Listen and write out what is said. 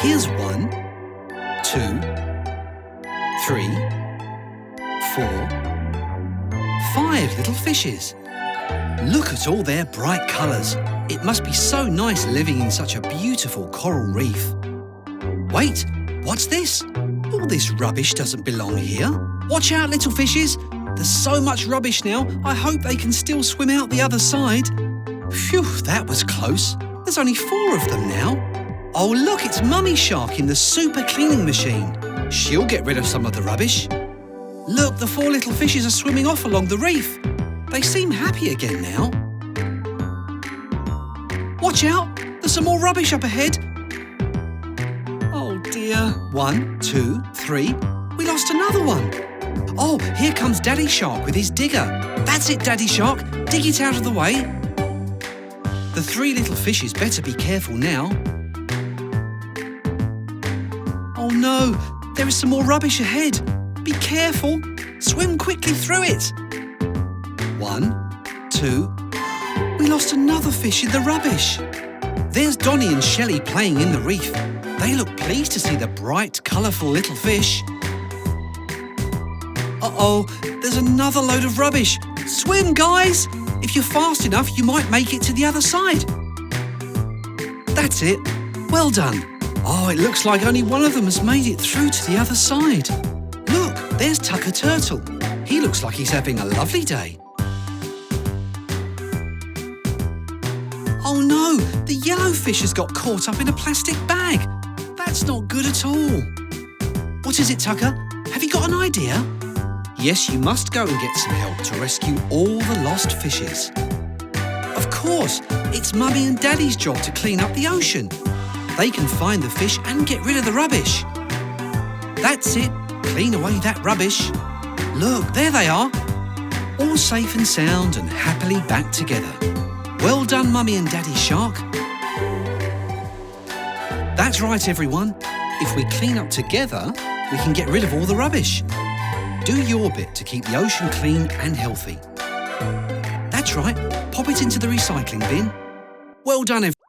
Here's 1, 2, 3, 4, 5 little fishes. Look at all their bright colours. It must be so nice living in such a beautiful coral reef. Wait, what's this? All this rubbish doesn't belong here. Watch out, little fishes. There's so much rubbish now, I hope they can still swim out the other side. Phew, that was close. There's only 4 of them now. Oh, look, it's Mummy Shark in the super cleaning machine. She'll get rid of some of the rubbish. Look, the 4 little fishes are swimming off along the reef. They seem happy again now. Watch out, there's some more rubbish up ahead. Oh dear. 1, 2, 3. We lost another one. Oh, here comes Daddy Shark with his digger. That's it, Daddy Shark. Dig it out of the way. The 3 little fishes better be careful now. Oh no, there is some more rubbish ahead. Be careful. Swim quickly through it. 1, 2. We lost another fish in the rubbish. There's Donnie and Shelley playing in the reef. They look pleased to see the bright, colourful little fish. Uh-oh, there's another load of rubbish. Swim, guys! If you're fast enough, you might make it to the other side. That's it. Well done. Oh, it looks like only one of them has made it through to the other side. Look, there's Tucker Turtle. He looks like he's having a lovely day. Oh no, the yellow fish has got caught up in a plastic bag. That's not good at all. What is it, Tucker? Have you got an idea? Yes, you must go and get some help to rescue all the lost fishes. Of course, it's Mummy and Daddy's job to clean up the ocean. They can find the fish and get rid of the rubbish. That's it, clean away that rubbish. Look, there they are. All safe and sound and happily back together. Well done, Mummy and Daddy Shark. That's right, everyone. If we clean up together, we can get rid of all the rubbish. Do your bit to keep the ocean clean and healthy. That's right, pop it into the recycling bin. Well done, everyone.